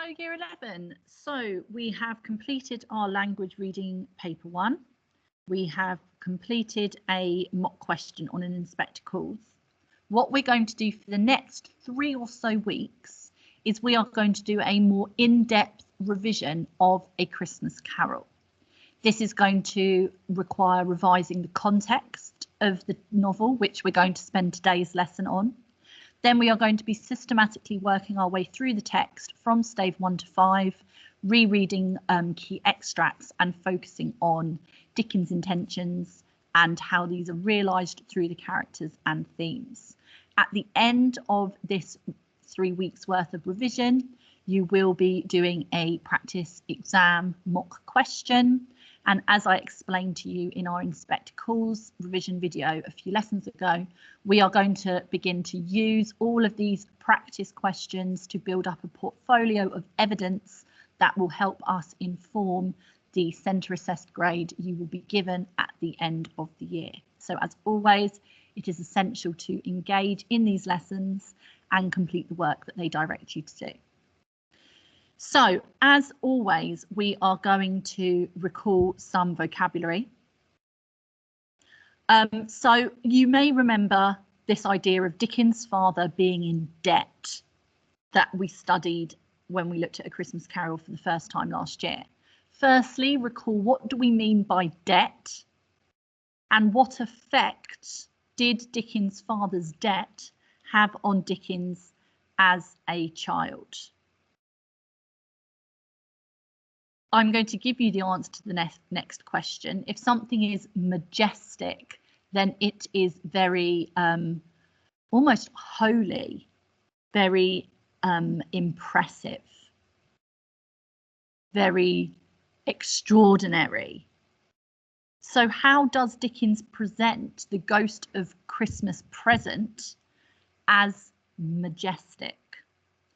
Hello, Year 11. So we have completed our language reading paper 1. We have completed a mock question on an inspector calls. What we're going to do for the next 3 or so weeks is we are going to do a more in-depth revision of A Christmas Carol. This is going to require revising the context of the novel, which we're going to spend today's lesson on. Then we are going to be systematically working our way through the text from stave 1 to 5, rereading key extracts and focusing on Dickens' intentions and how these are realised through the characters and themes. At the end of this 3 weeks worth of revision, you will be doing a practice exam mock question. And as I explained to you in our Inspector Calls revision video a few lessons ago, we are going to begin to use all of these practice questions to build up a portfolio of evidence that will help us inform the centre assessed grade you will be given at the end of the year. So as always, it is essential to engage in these lessons and complete the work that they direct you to do. So, as always, we are going to recall some vocabulary. So you may remember this idea of Dickens' father being in debt that we studied when we looked at A Christmas Carol for the first time last year. Firstly, recall what do we mean by debt and what effect did Dickens' father's debt have on Dickens as a child? I'm going to give you the answer to the next question. If something is majestic, then it is very almost holy, very impressive, very extraordinary. So how does Dickens present the Ghost of Christmas Present as majestic?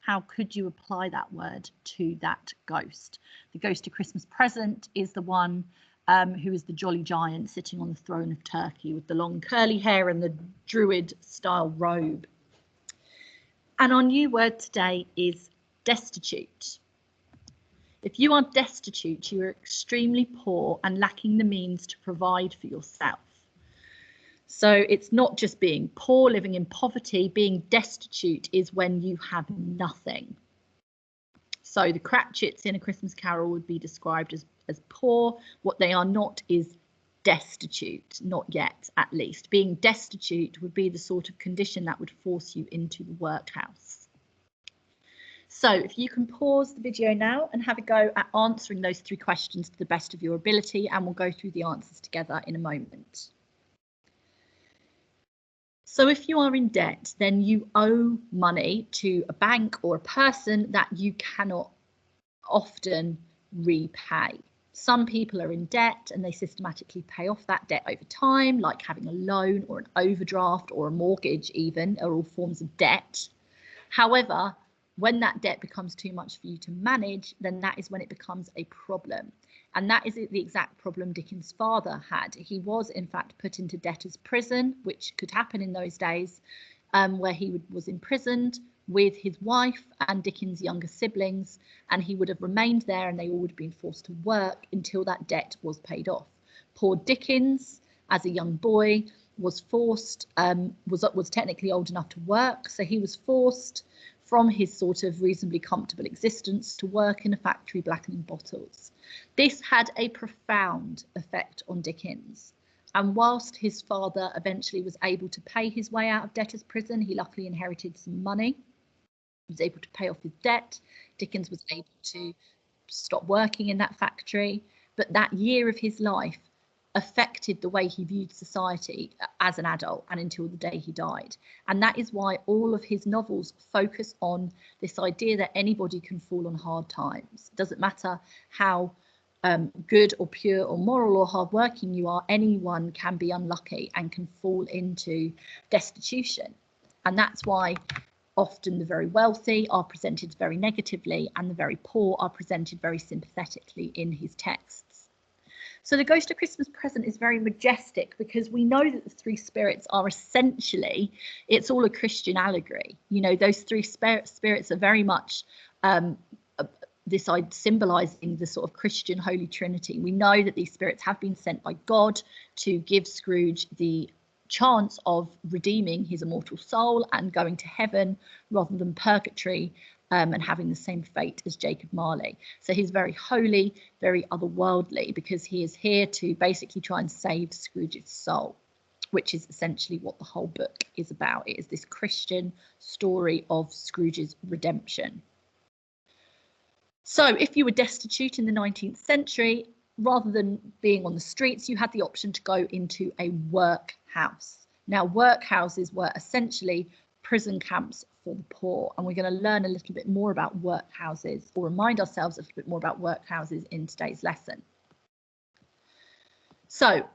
How could you apply that word to that ghost? The Ghost of Christmas Present is the one who is the jolly giant sitting on the throne of Turkey with the long curly hair and the druid style robe. And our new word today is destitute. If you are destitute, you are extremely poor and lacking the means to provide for yourself. So it's not just being poor, living in poverty. Being destitute is when you have nothing. So the Cratchits in A Christmas Carol would be described as poor. What they are not is destitute, not yet at least. Being destitute would be the sort of condition that would force you into the workhouse. So if you can pause the video now and have a go at answering those 3 questions to the best of your ability, and we'll go through the answers together in a moment. So if you are in debt, then you owe money to a bank or a person that you cannot often repay. Some people are in debt and they systematically pay off that debt over time, like having a loan or an overdraft or a mortgage even, are all forms of debt. However, when that debt becomes too much for you to manage, then that is when it becomes a problem. And that is the exact problem Dickens' father had. He was, in fact, put into debtor's prison, which could happen in those days, where he was imprisoned with his wife and Dickens' younger siblings, and he would have remained there and they all would have been forced to work until that debt was paid off. Poor Dickens, as a young boy, was forced, was technically old enough to work, so he was forced from his sort of reasonably comfortable existence to work in a factory blackening bottles. This had a profound effect on Dickens, and whilst his father eventually was able to pay his way out of debtor's prison, he luckily inherited some money. He was able to pay off his debt. Dickens was able to stop working in that factory, but that year of his life affected the way he viewed society as an adult and until the day he died. And that is why all of his novels focus on this idea that anybody can fall on hard times. It doesn't matter how good or pure or moral or hardworking you are, anyone can be unlucky and can fall into destitution. And that's why often the very wealthy are presented very negatively and the very poor are presented very sympathetically in his texts. So the Ghost of Christmas Present is very majestic because we know that the 3 spirits are essentially, it's all a Christian allegory. You know, those 3 spirits are very much this symbolizing the sort of Christian Holy Trinity. We know that these spirits have been sent by God to give Scrooge the chance of redeeming his immortal soul and going to heaven rather than purgatory, and having the same fate as Jacob Marley. So he's very holy, very otherworldly, because he is here to basically try and save Scrooge's soul, which is essentially what the whole book is about. It is this Christian story of Scrooge's redemption. So if you were destitute in the 19th century, rather than being on the streets, you had the option to go into a workhouse. Now, workhouses were essentially prison camps for the poor, and we're going to learn a little bit more about workhouses, or remind ourselves a little bit more about workhouses in today's lesson. So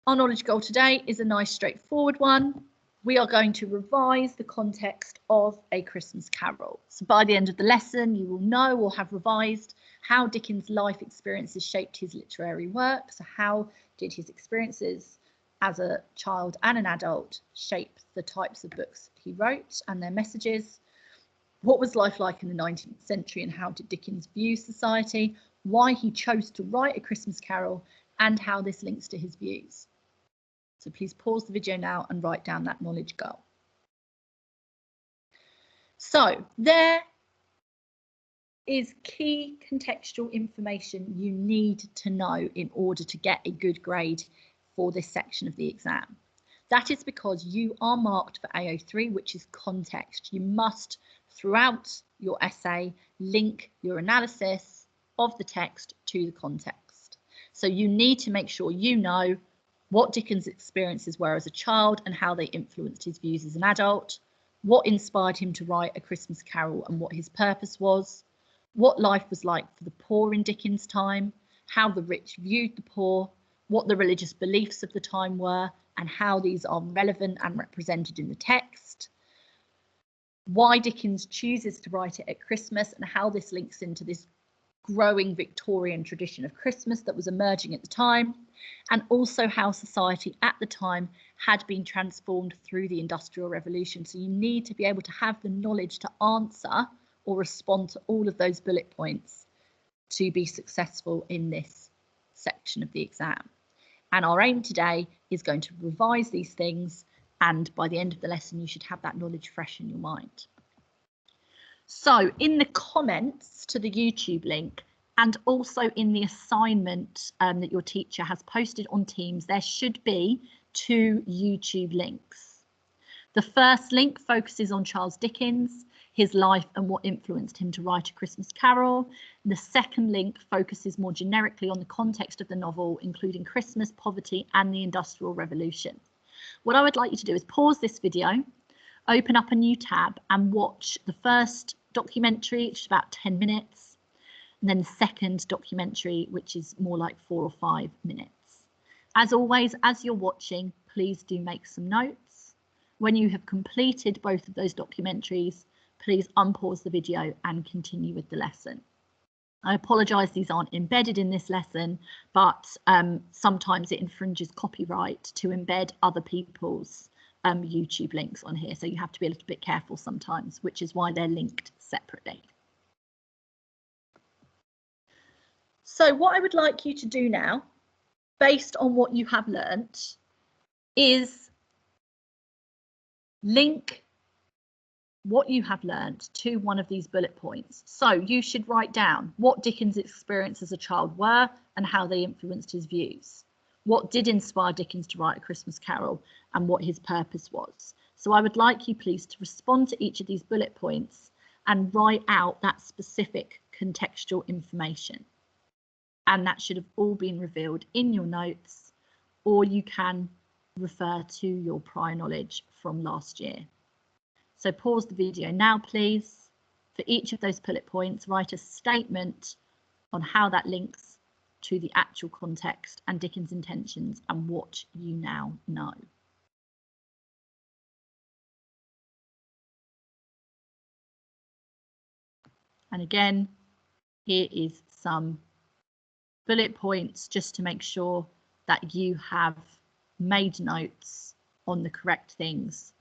our knowledge goal today is a nice straightforward one. We are going to revise the context of A Christmas Carol. So by the end of the lesson, you will know or have revised how Dickens' life experiences shaped his literary work. So how did his experiences as a child and an adult shape the types of books he wrote and their messages? What was life like in the 19th century, and how did Dickens view society? Why he chose to write A Christmas Carol, and how this links to his views. So please pause the video now and write down that knowledge goal. So there is key contextual information you need to know in order to get a good grade for this section of the exam. That is because you are marked for AO3, which is context. You must, throughout your essay, link your analysis of the text to the context. So you need to make sure you know what Dickens' experiences were as a child and how they influenced his views as an adult, what inspired him to write A Christmas Carol and what his purpose was, what life was like for the poor in Dickens' time, how the rich viewed the poor, what the religious beliefs of the time were, and how these are relevant and represented in the text, why Dickens chooses to write it at Christmas, and how this links into this growing Victorian tradition of Christmas that was emerging at the time, and also how society at the time had been transformed through the Industrial Revolution. So you need to be able to have the knowledge to answer or respond to all of those bullet points to be successful in this section of the exam. And our aim today is going to revise these things, and by the end of the lesson you should have that knowledge fresh in your mind. So in the comments to the YouTube link, and also in the assignment that your teacher has posted on Teams, there should be 2 YouTube links. The first link focuses on Charles Dickens, his life and what influenced him to write A Christmas Carol. The second link focuses more generically on the context of the novel, including Christmas, poverty and the Industrial Revolution. What I would like you to do is pause this video, open up a new tab and watch the first documentary, which is about 10 minutes, and then the second documentary, which is more like 4 or 5 minutes. As always, as you're watching, please do make some notes. When you have completed both of those documentaries, please unpause the video and continue with the lesson. I apologise, these aren't embedded in this lesson, but sometimes it infringes copyright to embed other people's YouTube links on here. So you have to be a little bit careful sometimes, which is why they're linked separately. So what I would like you to do now, based on what you have learnt, is link what you have learnt to one of these bullet points. So you should write down what Dickens' experience as a child were and how they influenced his views. What did inspire Dickens to write A Christmas Carol and what his purpose was. So I would like you please to respond to each of these bullet points and write out that specific contextual information. And that should have all been revealed in your notes, or you can refer to your prior knowledge from last year. So pause the video now, please. For each of those bullet points, write a statement on how that links to the actual context and Dickens' intentions and what you now know. And again, here is some bullet points just to make sure that you have made notes on the correct things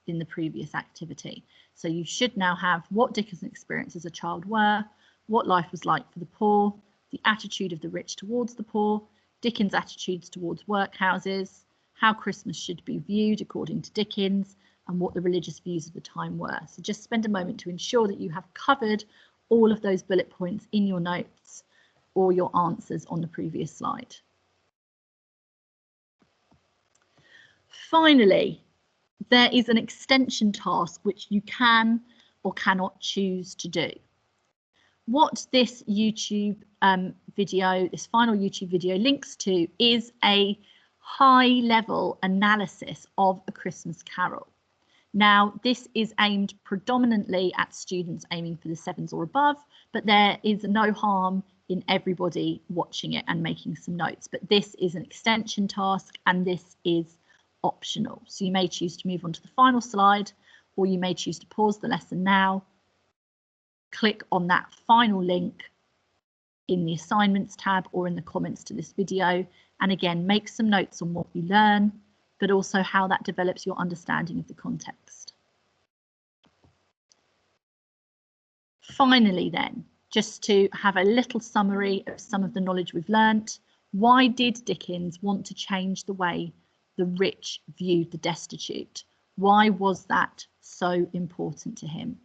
in the previous activity. So you should now have what Dickens' experience as a child were, what life was like for the poor, the attitude of the rich towards the poor, Dickens' attitudes towards workhouses, how Christmas should be viewed according to Dickens, and what the religious views of the time were. So just spend a moment to ensure that you have covered all of those bullet points in your notes or your answers on the previous slide. Finally, there is an extension task which you can or cannot choose to do. What this YouTube video, this final YouTube video links to is a high-level analysis of A Christmas Carol. Now, this is aimed predominantly at students aiming for the 7s or above, but there is no harm in everybody watching it and making some notes. But this is an extension task and this is optional. So you may choose to move on to the final slide, or you may choose to pause the lesson now, click on that final link in the assignments tab or in the comments to this video, and again, make some notes on what you learn, but also how that develops your understanding of the context. Finally then, just to have a little summary of some of the knowledge we've learnt, why did Dickens want to change the way the rich viewed the destitute? Why was that so important to him?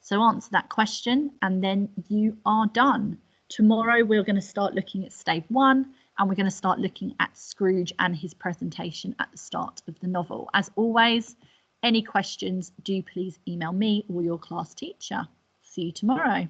So answer that question and then you are done. Tomorrow we're going to start looking at Stave 1 and we're going to start looking at Scrooge and his presentation at the start of the novel. As always, any questions, do please email me or your class teacher. See you tomorrow.